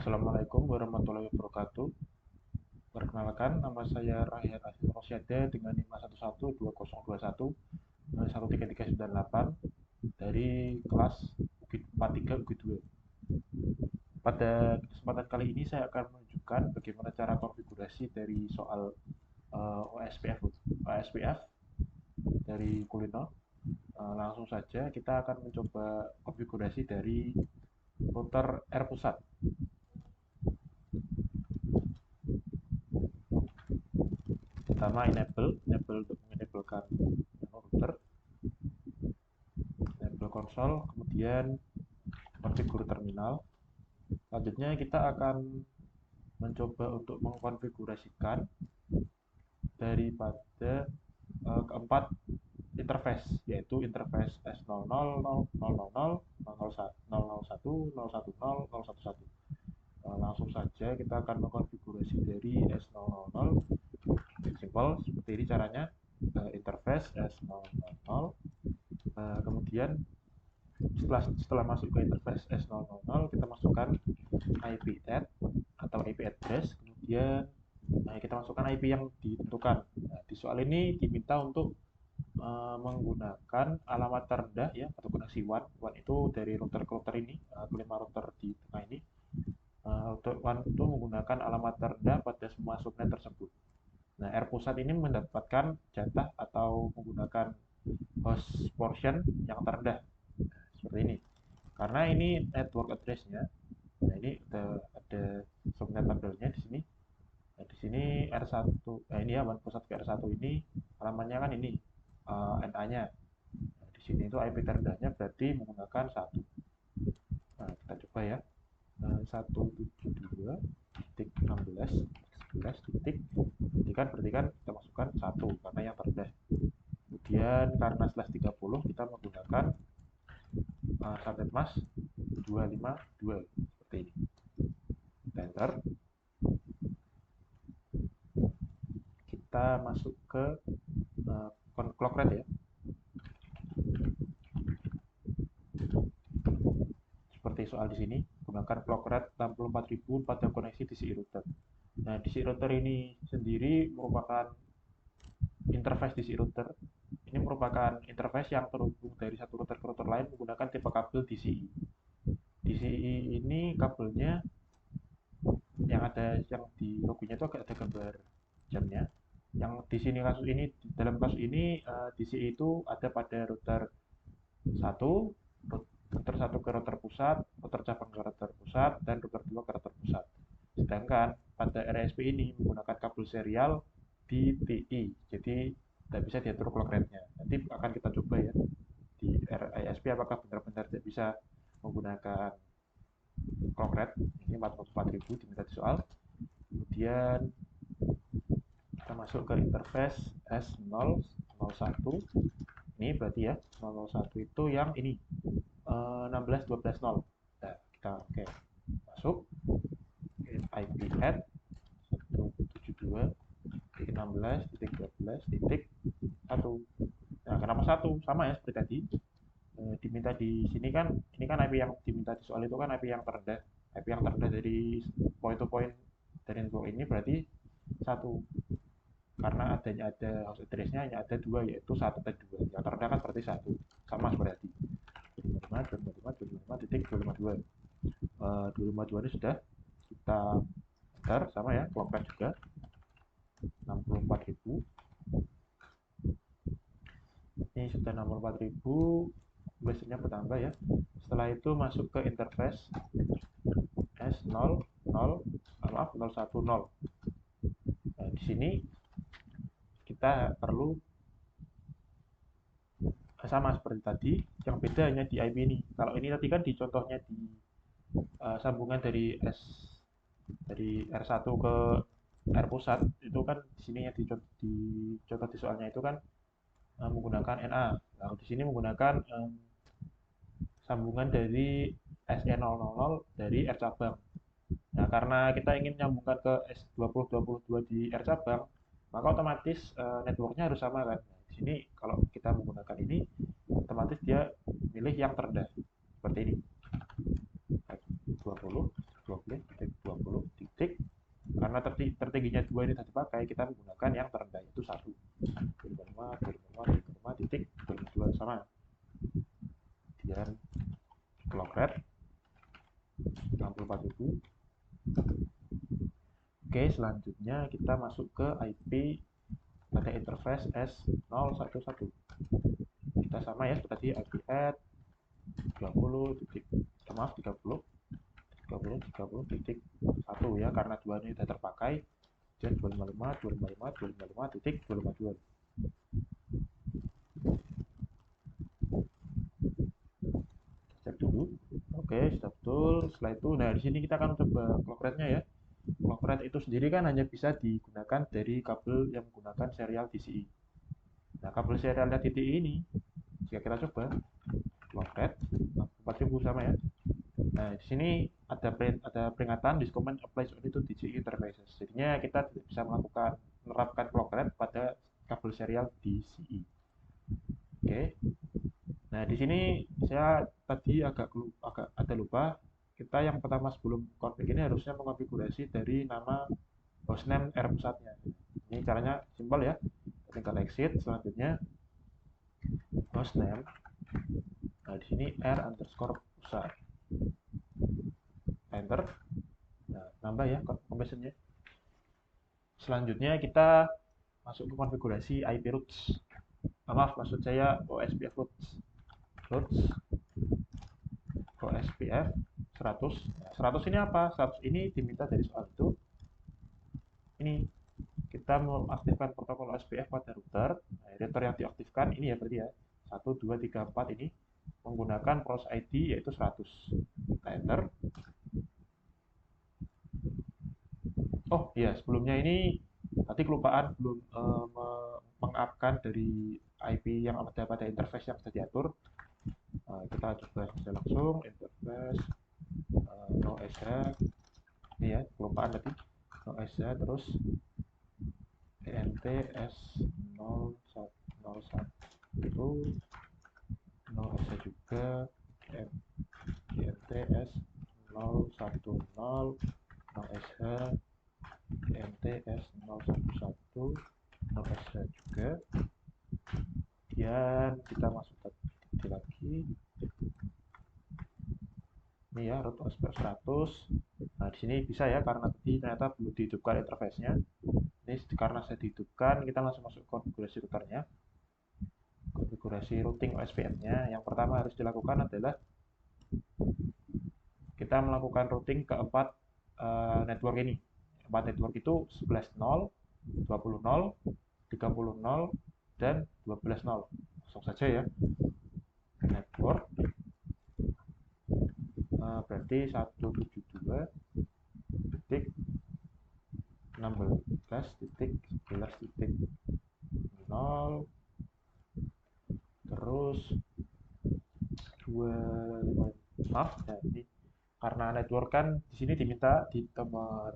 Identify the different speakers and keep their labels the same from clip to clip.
Speaker 1: Assalamualaikum warahmatullahi wabarakatuh. Perkenalkan, nama saya Rahyan Aziz Rosyada dengan NIM 1112021 13398 dari kelas UGI 43 UGI 2. Pada kesempatan kali ini saya akan menunjukkan bagaimana cara konfigurasi dari soal OSPF dari Kulino. Langsung saja kita akan mencoba konfigurasi dari router R pusat. Pertama enable untuk menenablekan router, enable konsol, kemudian konfigur terminal. Selanjutnya kita akan mencoba untuk mengkonfigurasikan daripada keempat interface, yaitu interface S00, 000, 001, 010, 011. Langsung saja kita akan mengkonfigurasi dari S000. Simple, seperti ini caranya. Interface S000. Kemudian setelah masuk ke interface S000, kita masukkan IP add atau IP address, kemudian kita masukkan IP yang ditentukan. Di soal ini diminta untuk menggunakan alamat terendah ya, atau koneksi WAN. WAN itu dari router ke router ini, kelima router di tengah ini. Untuk WAN itu menggunakan alamat terendah pada semua subnet tersebut. Nah, R pusat ini mendapatkan jatah atau menggunakan host portion yang terendah. Seperti ini. Karena ini network address-nya. Nah, ini ada subnet tabelnya di sini. Nah, di sini R1, ini ya WAN pusat ke R1 ini alamatnya kan ini NA-nya. Nah, di sini itu IP terendahnya berarti menggunakan 1. Nah, kita coba ya. 172.16 titik. Berarti kan kita masukkan 1 karena yang terendah. Kemudian karena /30 kita menggunakan subnet mask 252 seperti ini. Enter. Kita masuk ke clock rate ya. Seperti soal di sini, gunakan clock rate 64.000 pada koneksi DCI router. Nah, DCI router ini sendiri merupakan interface DCI router. Ini merupakan interface yang terhubung dari satu router ke router lain menggunakan tipe kabel DCI. DCI ini kabelnya yang di logonya itu agak ada gambar jamnya. Yang di sini dalam kasus ini DCI itu ada pada router 1, router 1 ke router pusat, router cabang ke router pusat, dan router 2 ke router pusat. Sedangkan pada RSP ini menggunakan kabel serial di TI, jadi tidak bisa diatur clock rate-nya. Nanti akan kita coba ya di RISP apakah benar-benar tidak bisa menggunakan clock rate. Ini 44.000 diminta di soal. Kemudian kita masuk ke interface S001. Ini berarti ya 001 itu yang ini 16.12.0. Nah, kita oke. Masuk IP add 172.16.12.1. Nah, kenapa 1? Sama ya seperti tadi. Diminta di sini kan, ini kan IP yang diminta di soal itu kan IP yang terendah. IP yang terendah dari point to point dari network ini berarti 1. Karena ada host address-nya hanya ada 2, yaitu 1 dan 2. Yang terendah kan berarti 1. Sama berarti. 255.255.252. 252 ini sudah kita enter, sama ya, clock rate juga 64.000. Ini sudah 64.000, biasanya bertambah ya. Setelah itu masuk ke interface S0, 010. Nah, di sini kita perlu sama seperti tadi, yang beda hanya di IP ini. Kalau ini tadi kan di contohnya di sambungan dari R1 ke R pusat, itu kan di sini ya di contoh di soalnya itu kan menggunakan NA. Nah, di sini menggunakan sambungan dari SE000 dari R cabang. Nah, karena kita ingin nyambungkan ke S2022 di R cabang, maka otomatis networknya harus sama kan. Nah, di sini kalau kita menggunakan ini, otomatis dia milih yang terendah seperti ini. 20, 20, karena tertingginya 2 ini tadi dipakai, kita menggunakan yang terendah yaitu 1. 255 titik 252 sama. Kemudian clock rate 64.000. Oke, selanjutnya kita masuk ke IP pada interface S011. Kita sama ya seperti IP add 30 titik, maaf 30 titik 1 ya, karena 2 ini sudah terpakai. Dan 255 titik 252. Cek dulu. Oke, sudah betul. Setelah itu, nah di sini kita akan coba clock rate-nya ya. Clock rate itu sendiri kan hanya bisa digunakan dari kabel yang menggunakan serial DCI. Nah, kabel serialnya DCI ini, jika kita coba clock rate 4000 sama ya. Nah, di sini ada peringatan this command applies only to DCI interfaces. Jadinya kita tidak bisa menerapkan clock rate pada kabel serial DCI. Oke. Nah, di sini saya tadi agak ada lupa. Kita yang pertama sebelum config ini harusnya mengonfigurasi dari nama hostname R pusatnya. Ini caranya simpel ya. Tinggal exit, selanjutnya hostname. Nah, di sini R underscore pusat. Enter. Nah, nambah ya configuration-nya. Selanjutnya kita masuk ke konfigurasi IP roots. Maaf, maksud saya OSPF roots. OSPF 100. Nah, 100 ini apa? 100 ini diminta dari soal itu. Ini kita mengaktifkan protokol OSPF pada router. Nah, router yang diaktifkan ini ya berarti ya 1, 2, 3, 4 ini menggunakan pros ID yaitu 100. Kita enter. Oh iya, sebelumnya ini tadi kelupaan belum mengupkan dari IP yang ada pada interface yang sudah diatur. Kita coba saja langsung interface no SH. Ini ya, kelupaan tadi. No SH terus ENTS 001 no SH juga ENTS 010 no SH ENTS 011 no SH juga. Kemudian kita masuk lagi ini ya root OSPF 100. Nah di sini bisa ya karena tadi ternyata belum dihidupkan interface-nya. Ini karena saya dihidupkan, kita langsung masuk konfigurasi routernya. Konfigurasi routing OSPF-nya. Yang pertama harus dilakukan adalah kita melakukan routing ke 4 network ini. 4 network itu 11.0, 20.0, 30.0, dan 12.0. Langsung saja ya. Network berarti 172 titik 16 titik 11 titik 0 terus 2 maaf ya, ini karena network kan di sini diminta di nomor.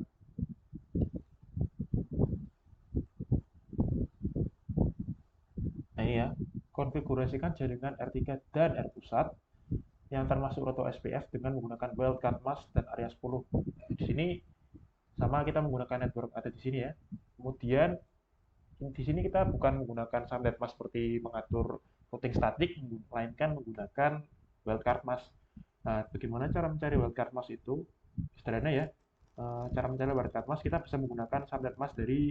Speaker 1: Nah ini ya, konfigurasikan jaringan R3 dan R pusat yang termasuk roto SPF dengan menggunakan wildcard mask dan area 10. Nah, di sini sama kita menggunakan network ada di sini ya. Kemudian di sini kita bukan menggunakan subnet mask seperti mengatur routing statik, melainkan menggunakan wildcard mask. Nah, bagaimana cara mencari wildcard mask itu? Sederhana ya. Cara mencari wildcard mask kita bisa menggunakan subnet mask dari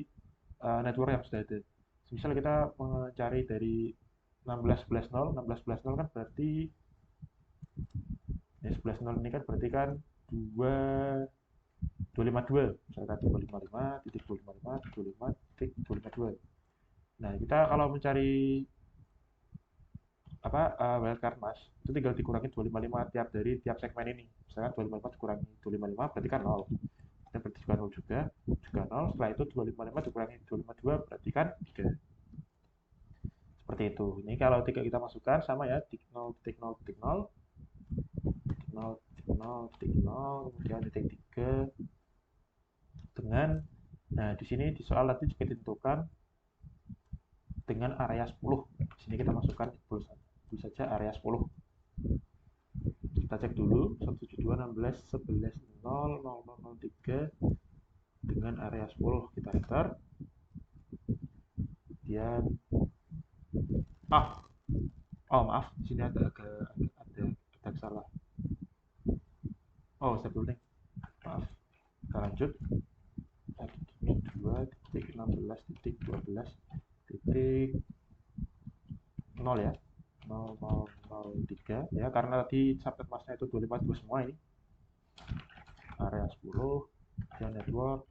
Speaker 1: network yang sudah ada. Misal kita mencari dari 16.11.0, 16.11.0 kan berarti ya 11.0 ini kan berarti kan 252, misalkan 255 titik 255 25 titik 252. Nah kita kalau mencari apa wildcard mask itu tinggal dikurangi 255 tiap dari tiap segmen ini. Misalkan 255 dikurangi 255 berarti kan 0. Dan berarti juga 0 juga 0. Setelah itu 255 dikurangi 252 berarti kan 3. Seperti itu. Ini kalau 3 kita masukkan sama ya, titik 0 titik 0 titik 0 titik 0 titik 0 titik 0 kemudian titik 3 dengan, nah di sini di soal tadi juga ditentukan dengan area 10. Di sini kita masukkan dulu saja area 10. Kita cek dulu 172.16.11.0.003 dengan area 10, kita enter. Kemudian maaf, di sini ada salah. Oh, saya nih, maaf. Kita lanjut. 1.2.16.12.0 ya, 0003 ya, karena tadi subnet masknya itu 252 semua. Ini area 10 dan network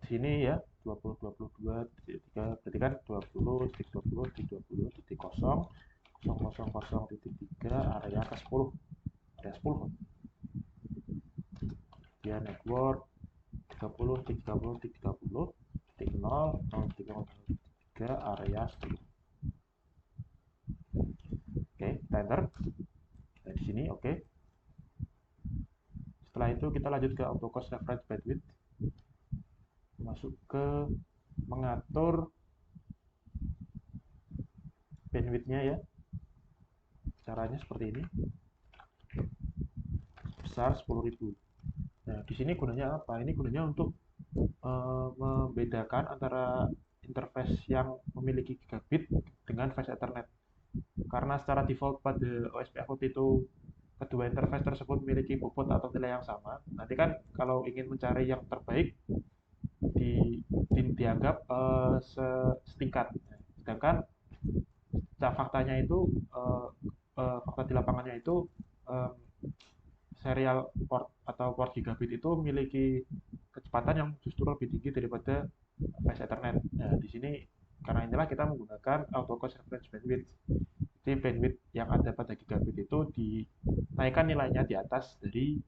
Speaker 1: di sini ya 20.22.3, berarti kan 20.20.20.0.000.3 area ke 10, area 10. Kemudian network 30.30.30.0.0.3 area 10. Oke, kita enter. Nah, di sini oke. Setelah itu kita lanjut ke auto cost reference bandwidth, masuk ke mengatur bandwidthnya ya. Caranya seperti ini, besar 10.000. Nah, di sini gunanya apa? Ini gunanya untuk membedakan antara interface yang memiliki gigabit dengan fast ethernet. Karena secara default pada OSPF itu kedua interface tersebut memiliki bobot atau nilai yang sama. Nanti kan kalau ingin mencari yang terbaik dianggap setingkat. Sedangkan faktanya itu fakta di lapangannya itu um, serial port atau port gigabit itu memiliki kecepatan yang justru lebih tinggi daripada fast ethernet. Nah, di sini karena inilah kita menggunakan auto cost reference bandwidth. Jadi bandwidth yang ada pada gigabit itu dinaikkan nilainya di atas dari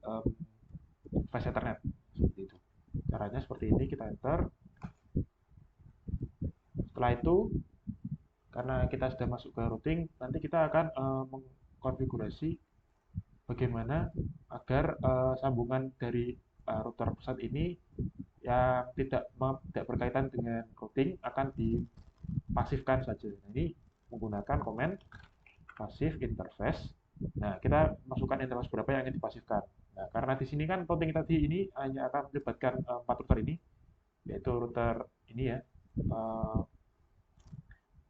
Speaker 1: fast ethernet. Seperti itu. Caranya seperti ini, kita enter. Setelah itu, karena kita sudah masuk ke routing, nanti kita akan mengkonfigurasi bagaimana agar sambungan dari router pusat ini yang tidak berkaitan dengan routing akan dipasifkan saja. Nah, ini menggunakan command pasif interface. Nah, kita masukkan interface berapa yang ingin dipasifkan. Nah, karena di sini kan routing tadi ini hanya akan melibatkan 4 router ini, yaitu router ini ya,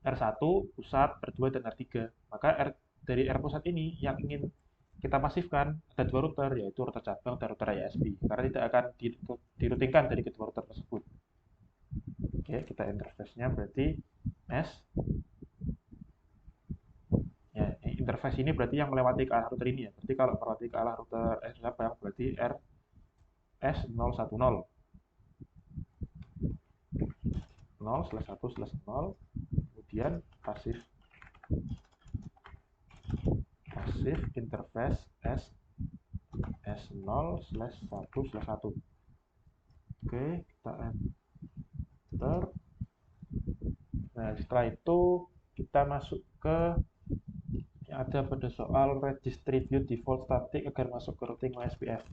Speaker 1: R1, pusat, R2, dan R3. Maka dari R pusat ini yang ingin kita pasifkan ada dua router, yaitu router cabang dan router ISP, karena tidak akan dirutingkan dari kedua router tersebut. Oke, kita interface-nya berarti S. Ya, interface ini berarti yang melewati ke arah router ini ya. Berarti kalau melewati ke arah router S cabang berarti RS010. 0/1/0, kemudian pasif interface S0/1/1. Oke, kita enter. Nah, setelah itu kita masuk ke yang ada pada soal redistribute default static agar masuk ke routing OSPF.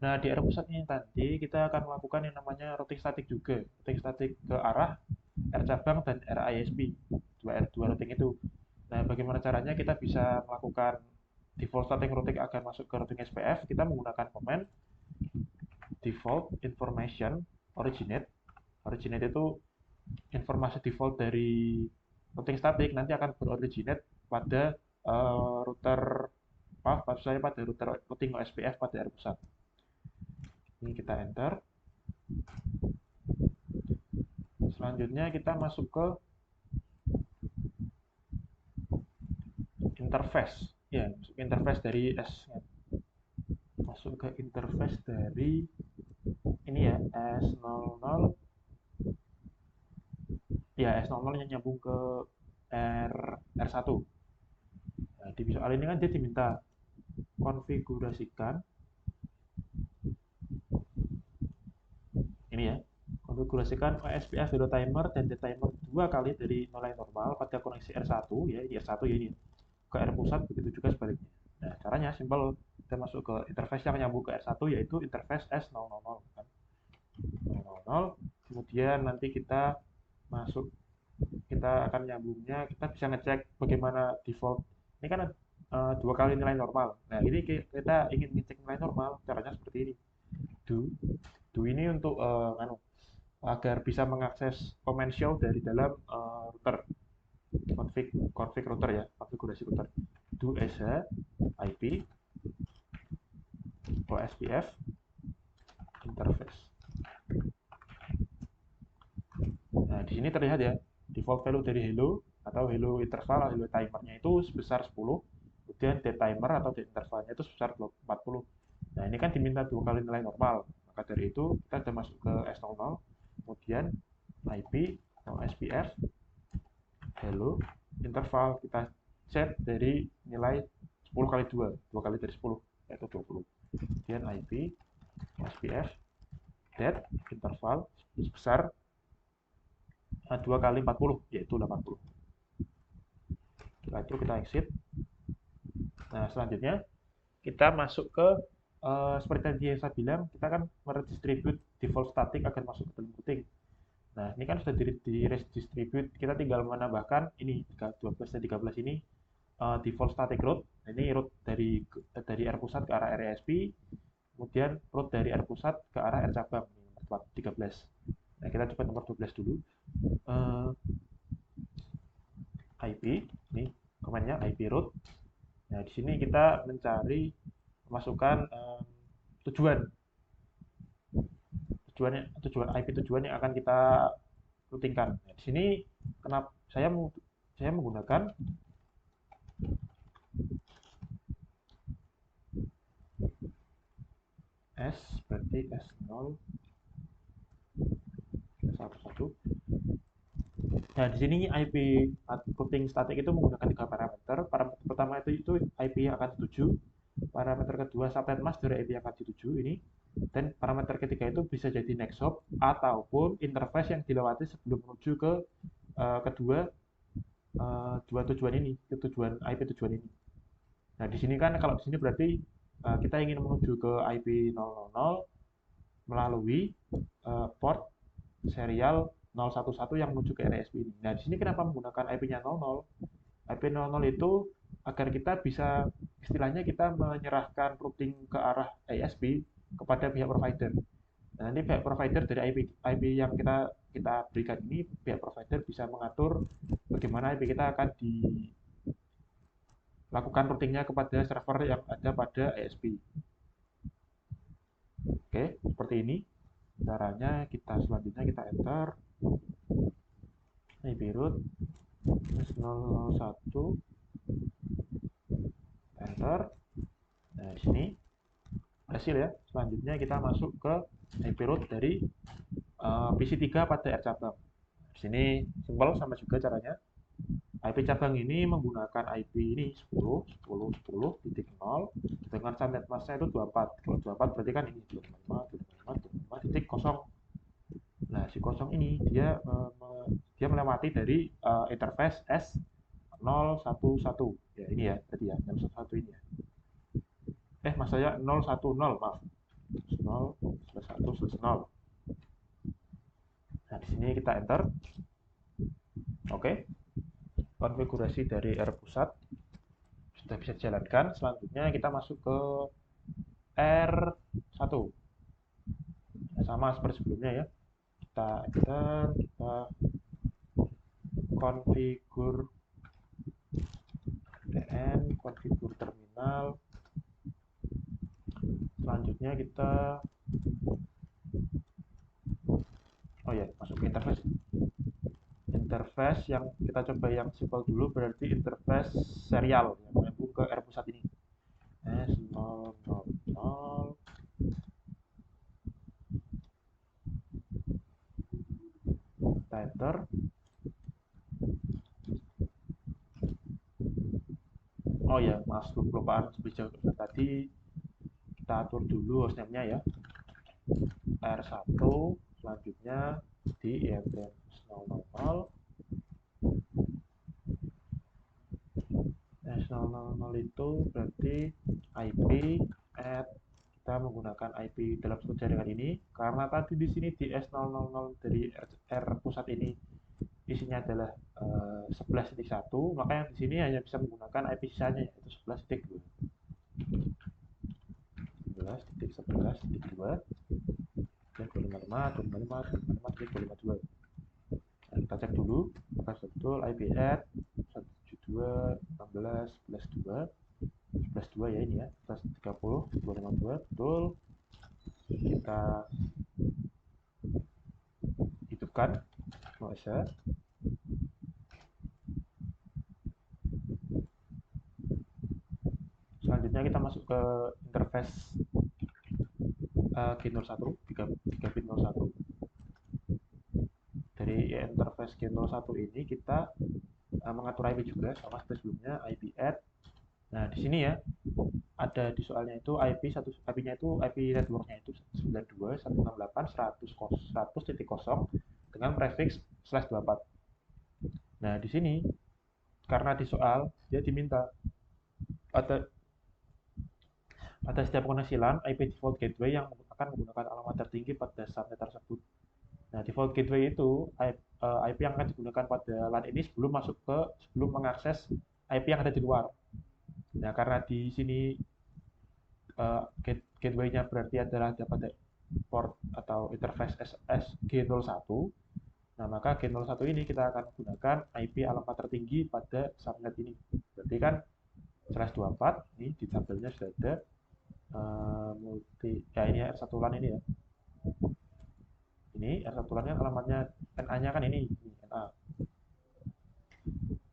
Speaker 1: Nah, di area pusat ini tadi kita akan melakukan yang namanya routing static juga. Routing static ke arah R cabang dan R ISP. Dua routing itu. Nah, bagaimana caranya kita bisa melakukan default static routing agar masuk ke routing SPF? Kita menggunakan command default information originate. Originate itu informasi default dari routing static nanti akan beroriginate pada router, maksud saya pada router routing OSPF pada R pusat. Ini kita enter. Selanjutnya kita masuk ke interface. Ya, masuk interface dari S. Masuk ke interface dari ini ya, S00. Ya, S00 yang nyambung ke R1. Nah, di soal ini kan dia diminta konfigurasikan ini ya, konfigurasikan OSPF hero timer dan the timer 2 kali dari nilai normal pada koneksi R1 ya, ini R1 ya ini ke R pusat, begitu juga sebaliknya. Nah, caranya simpel, kita masuk ke interface yang nyambung ke R1 yaitu interface S000 kan. 000, kemudian nanti kita masuk, kita akan nyambungnya, kita bisa ngecek bagaimana default. Ini kan dua kali nilai normal. Nah, ini kita ingin ngecek nilai normal, caranya seperti ini. Do Do ini untuk agar bisa mengakses command show dari dalam router, config router ya, konfigurasi router. Do sh IP OSPF interface. Nah, di sini terlihat ya, default value dari hello atau hello interval, hello timernya itu sebesar 10, kemudian date timer atau date intervalnya itu sebesar 40. Nah, ini kan diminta 2 kali nilai normal, maka dari itu kita sudah masuk ke S00, kemudian IP OSPF hello interval kita set dari nilai 10 kali 2, 2 kali dari 10, yaitu 20. Kemudian IP OSPF date interval sebesar 2 kali 40, yaitu 80. Setelah itu kita exit. Nah, selanjutnya kita masuk ke seperti tadi yang saya bilang, kita kan meredistribute default static agar masuk ke dalam routing. Nah, ini kan sudah di-redistribute, kita tinggal menambahkan ini 12 dan 13 ini default static route. Nah, ini route dari R pusat ke arah RESP, kemudian route dari R pusat ke arah R cabang, nomor 13. Nah, kita coba nomor 12 dulu. IP, ini komennya IP route. Nah, di sini kita mencari memasukkan tujuan IP tujuan yang akan kita routingkan. Nah, di sini kenapa saya menggunakan S berarti S0 S11. Nah, di sini IP routing static itu menggunakan 3 parameter. Parameter pertama itu IP yang akan dituju. Parameter kedua subnet mask dari IP yang akan dituju ini. Dan parameter ketiga itu bisa jadi next hop ataupun interface yang dilewati sebelum menuju ke dua tujuan ini, ke tujuan IP tujuan ini. Nah, di sini kan kalau di sini berarti kita ingin menuju ke IP 000 melalui port serial 011 yang menuju ke RSP ini. Nah, di sini kenapa menggunakan IP-nya 00? IP 00 itu agar kita bisa istilahnya kita menyerahkan routing ke arah ISP kepada pihak provider. Nah, nanti pihak provider dari IP yang kita berikan ini, pihak provider bisa mengatur bagaimana IP kita akan dilakukan routingnya kepada server yang ada pada ISP. Oke, seperti ini caranya. Selanjutnya kita enter IP root S001, enter. Nah, di sini hasil ya. Selanjutnya kita masuk ke IP root dari PC3 pada R cabang. Di sini simpel sama juga caranya. IP cabang ini menggunakan IP ini 10.10.10.0 dengan subnet masknya itu 24. Kalau 24 berarti kan ini 255.255.0. Nah, si kosong ini dia melewati dari interface S011. Ya, ini ya, berarti ya, 011 ini ya. Maksudnya 010, maaf. 0/1/0. Nah, di sini kita enter. Oke. Konfigurasi dari R pusat sudah bisa dijalankan. Selanjutnya kita masuk ke R1. Nah, sama seperti sebelumnya ya. Kita enter, kita konfigur DN, konfigur terminal. Selanjutnya kita masuk ke interface yang kita coba yang simpel dulu, berarti interface serial yang menyambung ke R pusat ini. S000. Kita enter. Oh ya, maaf, kelupaan sebelum tadi kita atur dulu hostname-nya ya. R1, selanjutnya di IMDN 000. S000 itu berarti IP at kita menggunakan IP dalam satu jaringan ini karena tadi di sini di S000 dari R pusat ini isinya adalah 11.1, maka yang di sini hanya bisa menggunakan IP sisanya yaitu 11.2. 11.11.2. dan 255.255.255.252. Nah, kita cek dulu apakah betul IP add 172.16.11.2 ya, ini ya 130.252 betul. Kita hidupkan OS-nya. Selanjutnya kita masuk ke interface G01, gigabit 01. Dari interface G01 ini kita mengatur IP juga sama seperti sebelumnya, IP add. Nah, di sini ya ada di soalnya itu IP-nya itu IP networknya itu 92.168.100.100.0 dengan prefix /24. Nah, di sini karena di soal dia diminta pada setiap koneksi LAN IP default gateway yang akan menggunakan alamat tertinggi pada subnet tersebut. Nah, default gateway itu IP yang akan digunakan pada LAN ini sebelum mengakses IP yang ada di luar. Nah, karena di sini gateway-nya berarti adalah dapat port atau interface G01. Nah, maka G01 ini kita akan gunakan IP alamat tertinggi pada subnet ini. Berarti kan /24 ini di tabelnya sudah ada ini ya, R1 LAN ini ya. Ini R1 LAN kan alamatnya NA-nya kan ini NA.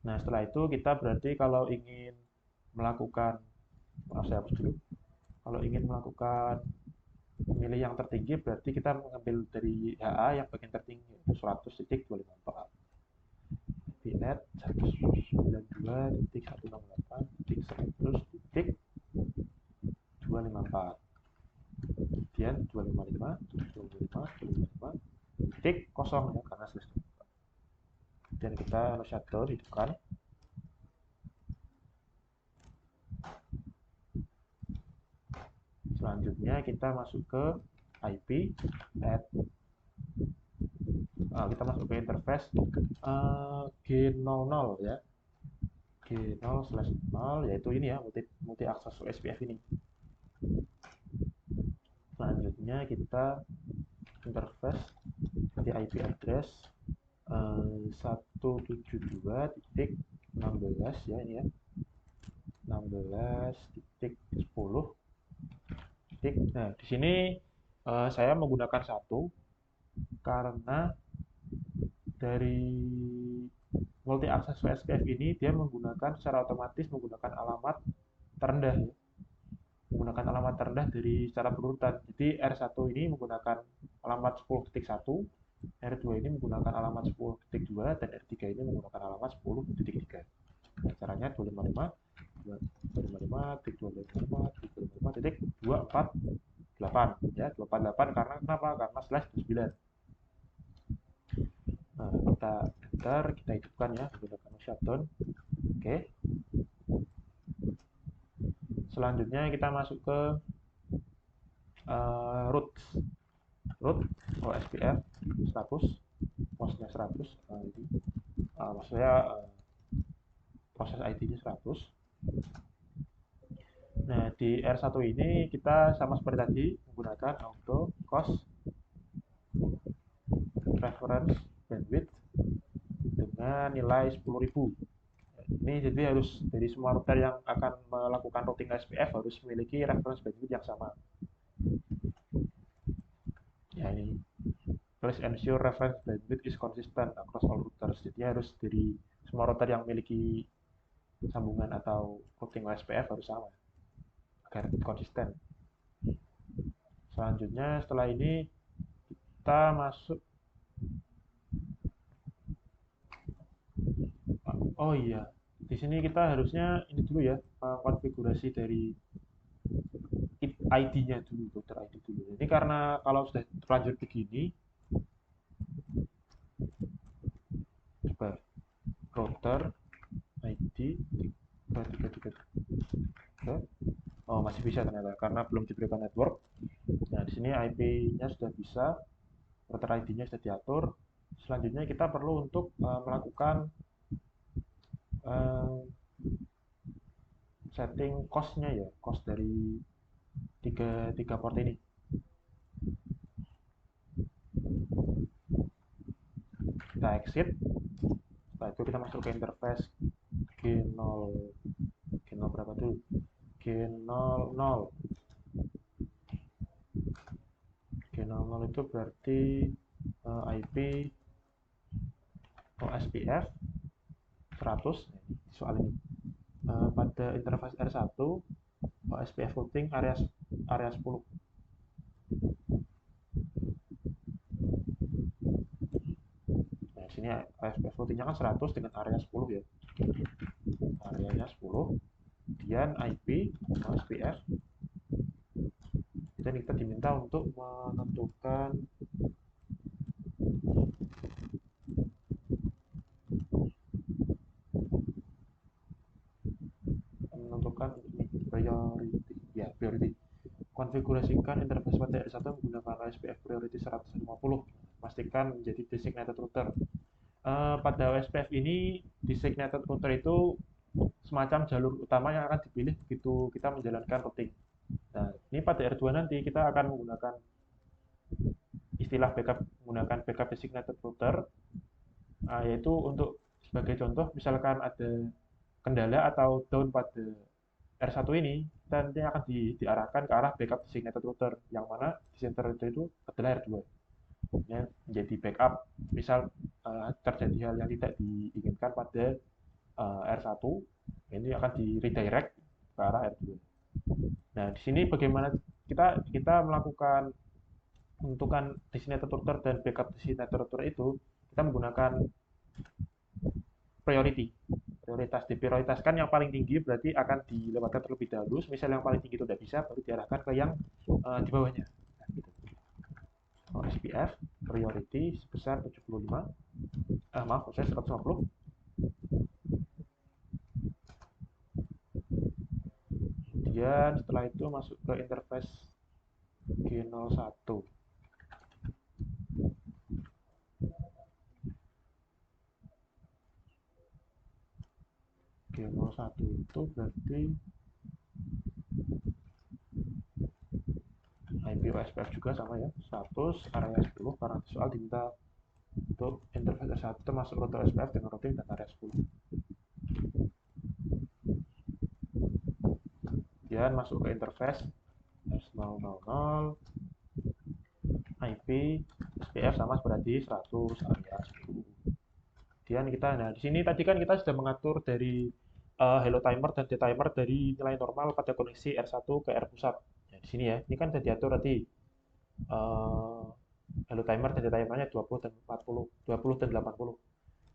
Speaker 1: Nah, setelah itu kita berarti kalau ingin melakukan, maaf saya hapus dulu. Kalau ingin melakukan memilih yang tertinggi berarti kita mengambil dari HA yang bagian tertinggi yaitu 100.254. VNet 192.168.100.254. Kemudian 255 titik kosong ya karena slash. Kemudian kita shutdown hidupkan. Selanjutnya kita masuk ke IP add. Kita masuk ke interface G00 ya, G0/0 yaitu ini ya, multi akses OSPF ini. Selanjutnya kita interface di IP address 172.16 ya, ini ya 16.10. Nah, di sini saya menggunakan 1 karena dari multi akses OSPF ini dia secara otomatis menggunakan alamat terendah ya. Menggunakan alamat terendah dari secara berurutan. Jadi R1 ini menggunakan alamat 10.1, R2 ini menggunakan alamat 10.2, dan R3 ini menggunakan alamat 10.3. Nah, caranya 255.255.255.248 ya, 248 karena kenapa? Karena /29. Nah, kita enter, kita hidupkan ya menggunakan shutdown. Oke. Selanjutnya kita masuk ke root OSPF 100, hostnya 100, ini maksudnya proses ID-nya 100. Nah, di R1 ini kita sama seperti tadi menggunakan auto cost reference bandwidth dengan nilai 10.000. Ini jadi harus dari semua router yang akan melakukan routing SPF harus memiliki reference bandwidth yang sama. Ya, ini please ensure reference bandwidth is consistent across all routers. Jadi harus dari semua router yang memiliki sambungan atau routing OSPF harus sama agar konsisten. Selanjutnya setelah ini kita masuk. Oh iya, di sini kita harusnya ini dulu ya, konfigurasi dari ID-nya dulu, router ID dulu. Ini karena kalau sudah terlanjur begini, coba router ID 333. Oh, masih bisa ternyata karena belum diberikan network. Nah, di sini IP-nya sudah bisa, router ID-nya sudah diatur. Selanjutnya kita perlu untuk melakukan setting cost-nya ya, cost dari tiga port ini. kita exit. Setelah itu kita masuk ke interface G0, G0 berapa tuh? G00. G00 itu berarti IP OSPF 100 soal ini. Pada interface R1 OSPF routing area 10. Nah, sini OSPF routingnya kan 100 dengan area 10 ya. Areanya 10. Kemudian IP OSPF. Dan kita diminta untuk menentukan ini priority. Ya, priority. Konfigurasikan interface pada R1 menggunakan OSPF priority 150. Pastikan menjadi designated router. Pada OSPF ini designated router itu semacam jalur utama yang akan dipilih begitu kita menjalankan routing. Nah, ini pada R2 nanti kita akan menggunakan istilah menggunakan backup designated router, yaitu untuk sebagai contoh misalkan ada kendala atau down pada R1 ini, kita nanti akan diarahkan ke arah backup designated router, yang mana designated router itu adalah R2. Ini menjadi backup, misal terjadi hal yang tidak diinginkan pada R1, ini akan di redirect ke arah R2. Nah, di sini bagaimana kita melakukan menentukan designated router dan backup designated router itu, kita menggunakan prioritas. Diprioritaskan yang paling tinggi berarti akan dilewatkan terlebih dahulu. Misal yang paling tinggi itu tidak bisa, baru diarahkan ke yang di bawahnya. Nah, gitu. SPF priority sebesar 75. Maaf, saya 150. Kemudian setelah itu masuk ke interface G01. G01 itu berarti IP OSPF juga sama ya, 100 area 10, karena soal diminta untuk interface S1 termasuk router OSPF dengan routing dan area 10. Kemudian masuk ke interface S000, IP SPF sama berarti 100 area 10. Kemudian di sini tadi kan kita sudah mengatur dari hello timer dan detimer dari nilai normal pada koneksi R1 ke R pusat. Nah, di sini ya, ini kan sudah diatur tadi hello timer dan detimernya 20 dan 40, 20 dan 80.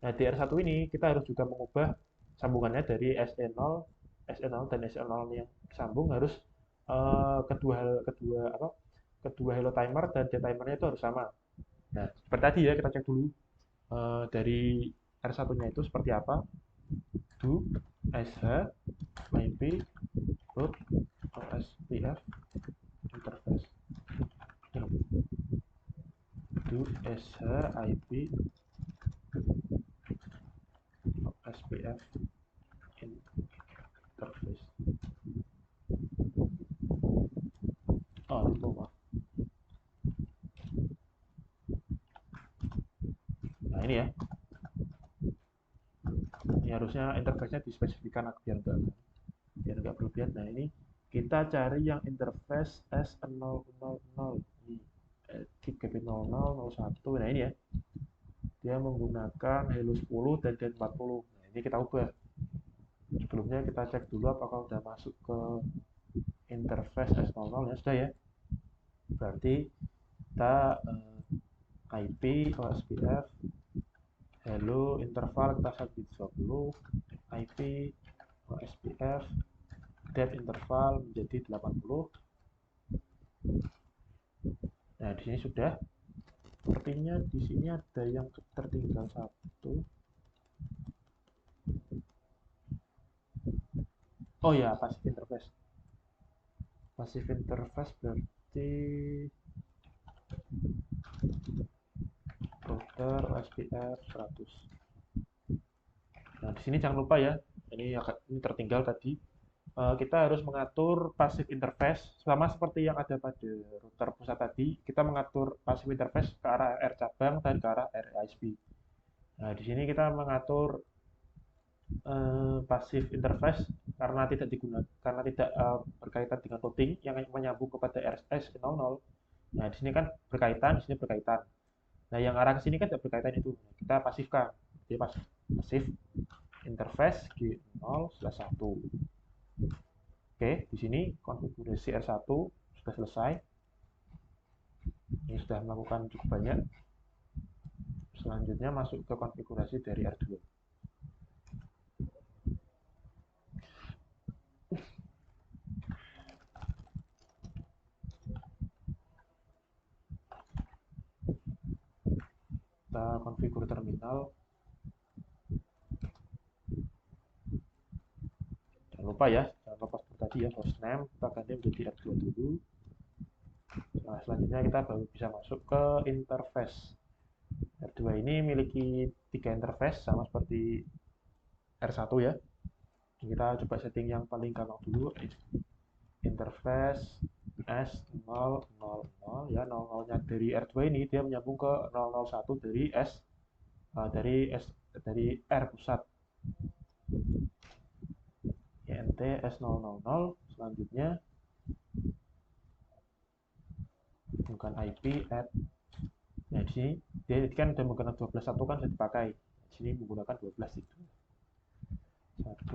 Speaker 1: Nah, di R1 ini kita harus juga mengubah sambungannya dari SE0 dan SE0 yang sambung harus kedua hello timer dan detimernya itu harus sama. Nah, seperti tadi ya, kita cek dulu dari R1-nya itu seperti apa. Do sh IP root OSPF interface. Do sh IP OSPF interface. Oh, itu maaf. Nah, ini ya. Ini harusnya interface-nya dispesifikan biar enggak berlebihan. Nah, ini kita cari yang interface S000 ini 3B0001. Nah, ini ya. Dia menggunakan Hello 10 dan DEN 40. Nah, ini kita ubah. Sebelumnya kita cek dulu apakah sudah masuk ke interface S00 ya, sudah ya. Berarti kita IP OSPF hello interval kita set di 20, IP OSPF det interval menjadi 80. Nah, di sini sudah. Sepertinya di sini ada yang tertinggal satu. Oh ya, passive interface. Passive interface berarti router OSPF 100. Nah, di sini jangan lupa ya, ini tertinggal tadi. Kita harus mengatur passive interface sama seperti yang ada pada router pusat tadi. Kita mengatur passive interface ke arah R cabang dan ke arah R ISP. Nah, di sini kita mengatur passive interface karena tidak berkaitan dengan routing yang menyambung kepada RS00. Nah, di sini kan berkaitan, di sini berkaitan. Nah, yang arah ke sini kan tidak berkaitan itu. Kita pasifkan. Jadi pasif interface G0/1. Oke, di sini konfigurasi R1 sudah selesai. Ini sudah melakukan cukup banyak. Selanjutnya masuk ke konfigurasi dari R2. Kita konfigur terminal. Jangan lupa ya, jangan lupa seperti tadi ya, hostname kita ganti menjadi R2 dulu. Nah, selanjutnya kita baru bisa masuk ke interface. R2 ini memiliki 3 interface sama seperti R1 ya. Kita coba setting yang paling gampang dulu, interface S000 ya, 00-nya dari R2 ini dia menyambung ke 001 dari R pusat. INT S000, selanjutnya bukan IP add. Nah, di sini dia kan sudah menggunakan 12.1 kan sudah dipakai. Di sini menggunakan 12 itu. 12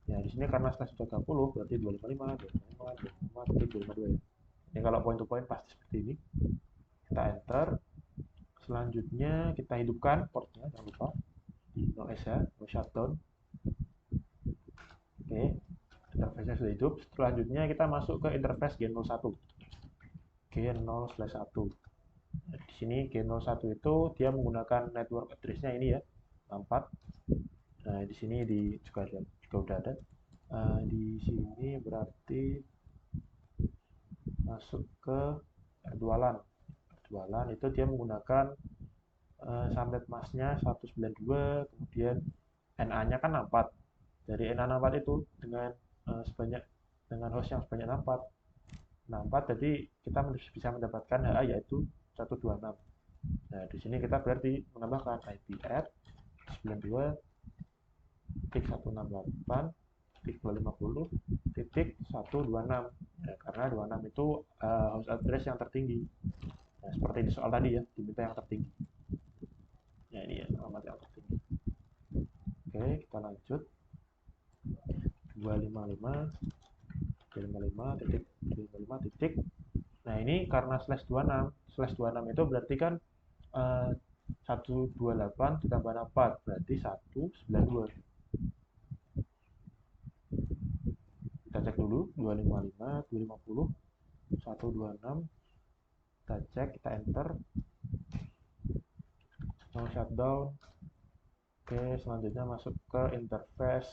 Speaker 1: ya, di sini karena slash sudah 30 berarti 255 ya. Ini kalau point to point pasti seperti ini. Kita enter. Selanjutnya kita hidupkan portnya, jangan lupa di no S ya, no shutdown. Oke, interface-nya sudah hidup. Selanjutnya kita masuk ke interface G01. G0/1. Nah, di sini G01 itu dia menggunakan network address-nya ini ya, 64. Nah, di sini juga udah ada. Di sini berarti masuk ke R2 LAN. R2 LAN itu dia menggunakan subnet masknya 192, kemudian NA-nya kan 64. Dari NA 64 itu dengan host yang sebanyak 64, jadi kita bisa mendapatkan HA yaitu 126. Nah, di sini kita berarti menambahkan IP add 92.168.250.126. Nah, karena 26 itu host address yang tertinggi. Nah, seperti di soal tadi ya, diminta yang tertinggi. Nah, ini ya, alamat yang tertinggi. Oke, kita lanjut. 255 titik. Nah, ini karena /26 itu berarti kan 128 ditambah 64 berarti 192. Kita cek dulu 255, 250, 126. Kita cek, kita enter. No shutdown. Oke, selanjutnya masuk ke interface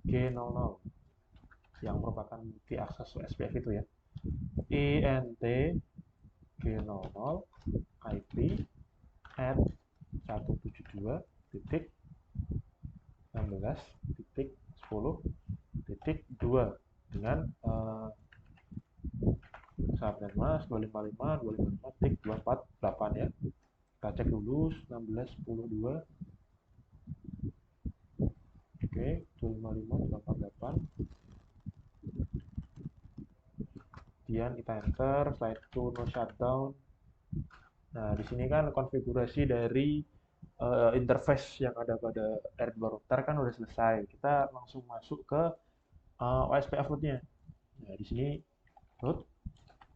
Speaker 1: G00 yang merupakan multi akses SPF itu ya. INT G00 IP at 172.16.10.2 dengan subnet mask 255.255.248 ya. Kita cek dulu 16.10.2. Oke, 255.248. Kemudian kita enter, setelah itu no shutdown. Nah, di sini kan konfigurasi dari interface yang ada pada R2 router kan udah selesai. Kita langsung masuk ke OSPF root-nya. Nah, di sini root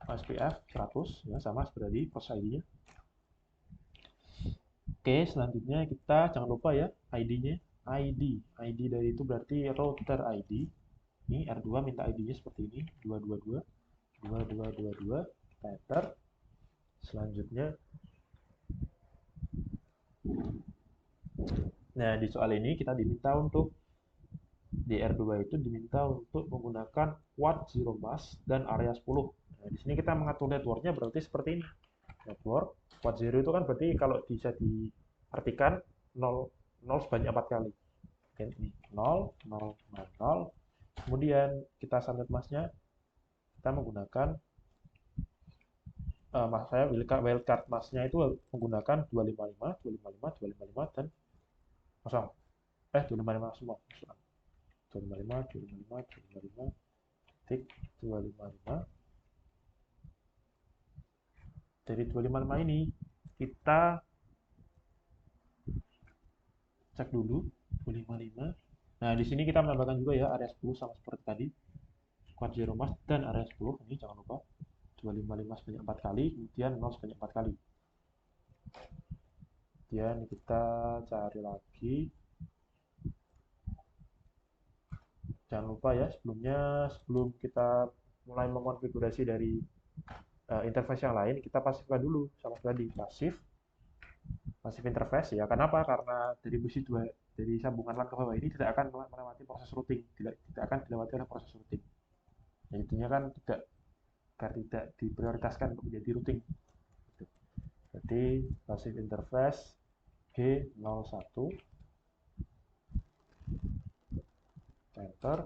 Speaker 1: OSPF 100 ya, sama seperti host ID-nya. Oke, selanjutnya kita jangan lupa ya ID-nya. ID dari itu berarti router ID. Ini R2 minta ID-nya seperti ini, 222 kita enter. Selanjutnya, nah di soal ini kita diminta untuk di R2 itu diminta untuk menggunakan quad zero mask dan area 10. Nah, di sini kita mengatur networknya berarti seperti ini. Network quad zero itu kan berarti kalau bisa diartikan 0 sebanyak 4 kali. Ini 0, 0, 0, 0, Kemudian kita subnet masknya, kita menggunakan saya wildcard masknya itu menggunakan 255, 255, 255 dan kosong. 255 semua. 255, 255, 255, titik 255. Dari 255 ini kita cek dulu 255. Nah, di sini kita menambahkan juga ya area 10 sama seperti tadi. Squad zero mask dan area 10 ini jangan lupa. 255 sebanyak 4 kali, kemudian 0 sebanyak 4 kali. Kemudian kita cari lagi. Jangan lupa ya, sebelum kita mulai mengkonfigurasi dari interface yang lain, kita pasifkan dulu sama tadi pasif interface ya. Kenapa? Karena dari busi 2 dari sambungan LAN ke bawah ini tidak akan melewati proses routing, tidak akan dilewati oleh proses routing. Nah, intinya kan tidak diprioritaskan untuk menjadi routing. Jadi pasif interface G01 enter.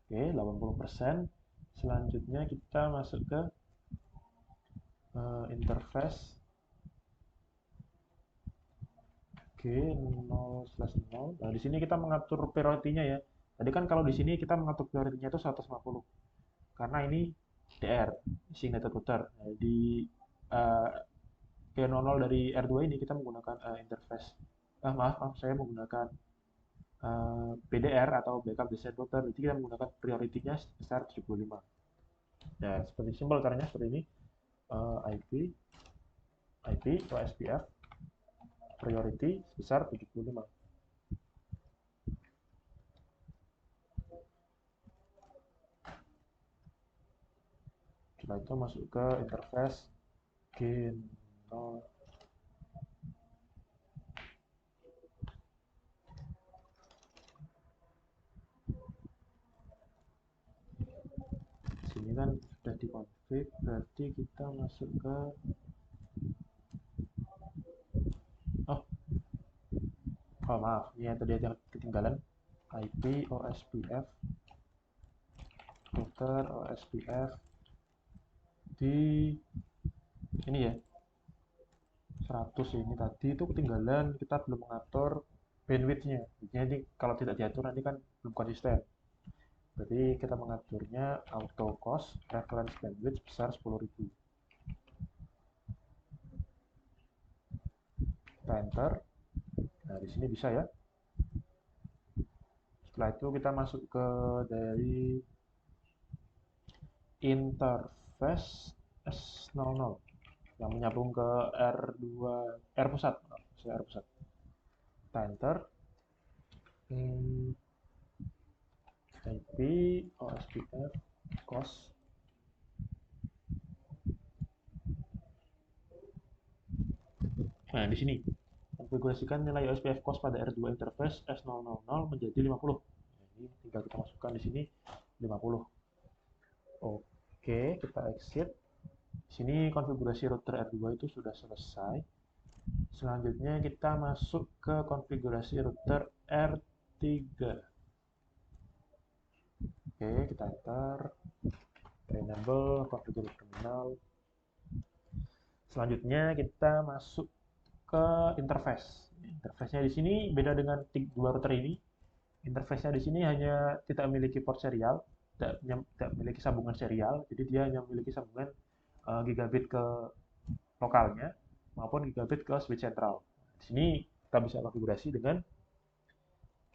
Speaker 1: Oke, 80%. Selanjutnya kita masuk ke interface G0/0. Nah, di sini kita mengatur priority-nya ya. Tadi kan kalau di sini kita mengatur priority-nya itu 150. Karena ini DR, designated router. Nah, di uh, G00 dari R2 ini kita menggunakan interface. Maaf, saya menggunakan PDR atau backup design router. Jadi kita menggunakan priority-nya sebesar 75. Nah, seperti simpel caranya seperti ini. IP OSPF priority sebesar 75. Setelah itu masuk ke interface G0. Sini kan sudah dikonfig, berarti kita masuk ke maaf, ini yang tadi yang ketinggalan. IP OSPF router OSPF di ini ya 100 ini tadi itu ketinggalan, kita belum mengatur bandwidth-nya. Jadi kalau tidak diatur nanti kan belum konsisten. Berarti kita mengaturnya auto cost reference bandwidth besar 10.000. Kita enter. Nah, di sini bisa ya. Setelah itu kita masuk ke dari interface S00 yang menyambung ke R2 R pusat. R pusat. Kita enter. IP OSPF cost. Nah, di sini konfigurasikan nilai OSPF cost pada R2 interface S000 menjadi 50. Nah, ini tinggal kita masukkan di sini 50. Oke, kita exit. Di sini konfigurasi router R2 itu sudah selesai. Selanjutnya kita masuk ke konfigurasi router R3. Oke, kita enter. Enable configure terminal. Selanjutnya kita masuk ke interface. Interface-nya di sini beda dengan dua router ini. Interface-nya di sini hanya tidak memiliki port serial, tidak memiliki sambungan serial, jadi dia hanya memiliki sambungan gigabit ke lokalnya maupun gigabit ke switch sentral. Di sini kita bisa konfigurasi dengan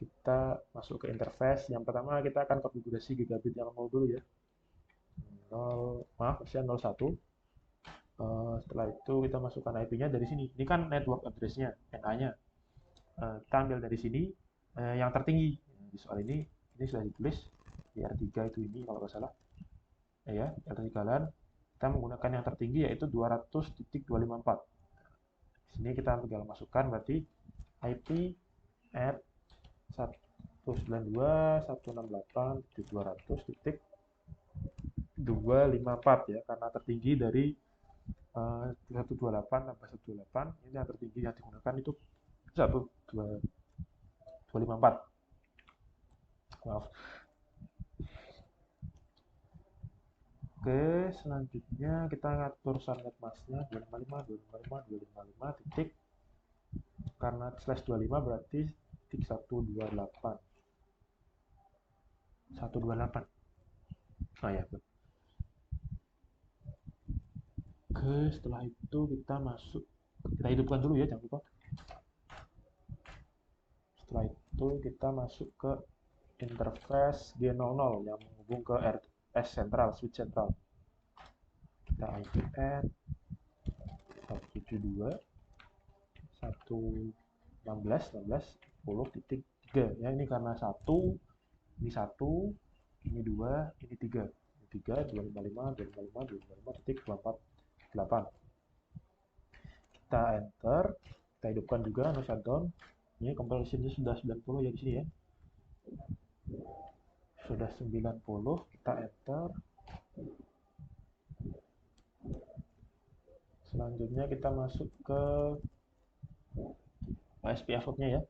Speaker 1: kita masuk ke interface. Yang pertama kita akan konfigurasi gigabit yang 0 dulu ya. 0, maaf, usia 01. Setelah itu kita masukkan IP-nya dari sini. Ini kan network address-nya, NA-nya. Kita ambil dari sini yang tertinggi. Di soal ini sudah ditulis di R3 itu ini kalau nggak salah. Ya, R3 LAN. Kita menggunakan yang tertinggi yaitu 200.254. Di sini kita tinggal masukkan berarti IP at 192.168.200.254 ya, karena tertinggi dari 128 tambah 128 ini yang tertinggi yang digunakan itu 1254. Maaf. Oke, selanjutnya kita ngatur subnet masknya 255 titik, karena slash 25 berarti titik 128. Oh ya, betul. Oke, setelah itu kita hidupkan dulu ya, jangan lupa. Setelah itu kita masuk ke interface G00 yang menghubung ke RS sentral, switch sentral. Kita IP add 172.116.16.10.3 ya, ini karena ini 1, ini 2, ini 3. Ini 3, 255.255.255.248. Kita enter, kita hidupkan juga no shutdown. Ini compressionnya sudah 90 ya di sini ya. Sudah 90, kita enter. Selanjutnya kita masuk ke OSPF root-nya ya.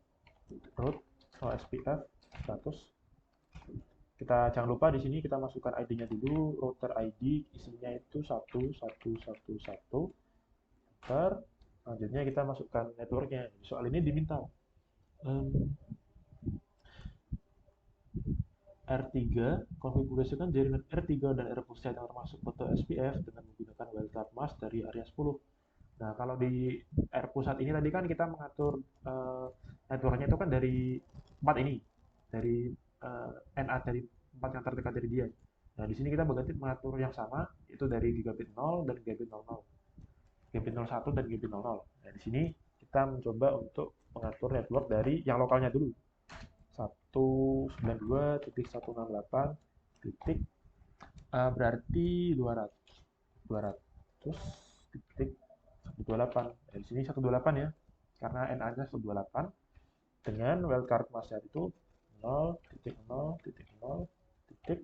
Speaker 1: Root OSPF status. Kita jangan lupa di sini kita masukkan ID-nya dulu. Router ID isinya itu 1111. Enter. Selanjutnya kita masukkan networknya. Soal ini diminta R3, konfigurasikan jaringan R3 dan R pusat yang termasuk foto SPF dengan menggunakan wildcard mask dari area 10. Nah, kalau di R pusat ini tadi kan kita mengatur networknya itu kan dari tempat ini, dari NA dari tempat yang terdekat dari dia. Nah, di sini kita berganti mengatur yang sama, itu dari gigabit 0 dan gigabit 00. Gigabit 01 dan gigabit 00. Nah, di sini kita mencoba untuk mengatur network dari yang lokalnya dulu. 192.168 titik berarti 200 titik 128. Nah, di sini 128 ya, karena NA-nya 128 dengan wildcard masknya itu 0.0.0 titik.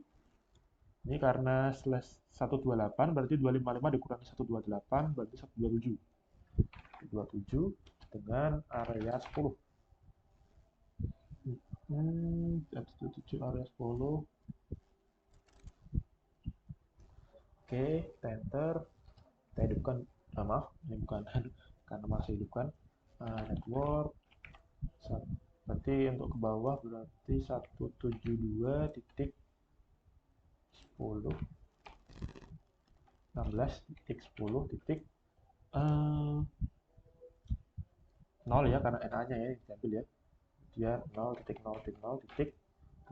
Speaker 1: Ini karena slash 128 berarti 255 dikurangi 128 berarti 127. 127 dengan area 10. 127 area 10. Oke, kita enter. Kita hidupkan, maaf, ini bukan karena masih hidupkan network. Berarti untuk ke bawah berarti 172 titik 10 16 titik 10 titik 0 ya, karena NA nya ya diambil ya, dia 0.0.0 titik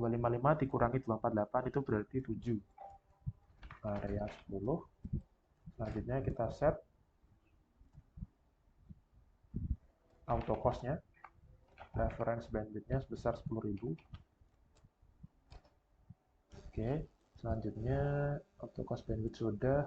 Speaker 1: 255 dikurangi 248 itu berarti 7 area 10. Selanjutnya kita set auto cost nya, reference bandwidth-nya sebesar 10.000. Oke, selanjutnya auto cost bandwidth sudah.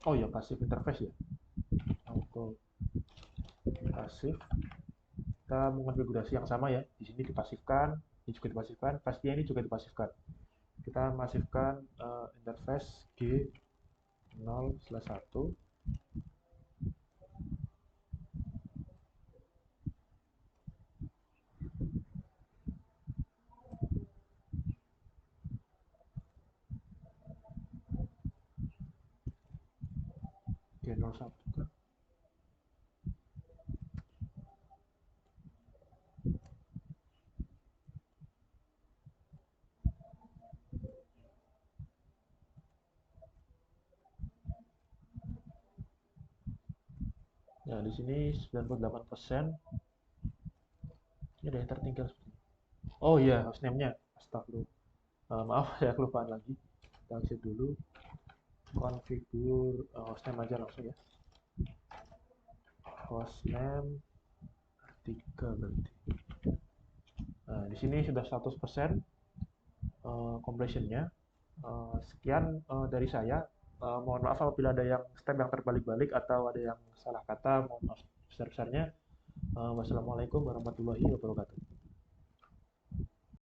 Speaker 1: Oh ya, passive interface ya, auto pasif. Kita mengonfigurasi yang sama ya, di sini dipasifkan, ini juga dipasifkan, pastinya ini juga dipasifkan. Kita masifkan interface G0/1. G01 kan. Nah, di sini 98%. Ini ada yang tertinggal sepertinya. Oh iya, hostname-nya. Astagfirullah. Maaf, saya kelupaan lagi. Kita exit dulu. Konfigur hostname aja langsung ya. Hostname R3 berarti. Nah, di sini sudah 100% completion-nya. Sekian dari saya. Mohon maaf apabila ada yang step yang terbalik-balik atau ada yang salah kata, mohon maaf sebesar-besarnya. Wassalamualaikum warahmatullahi wabarakatuh.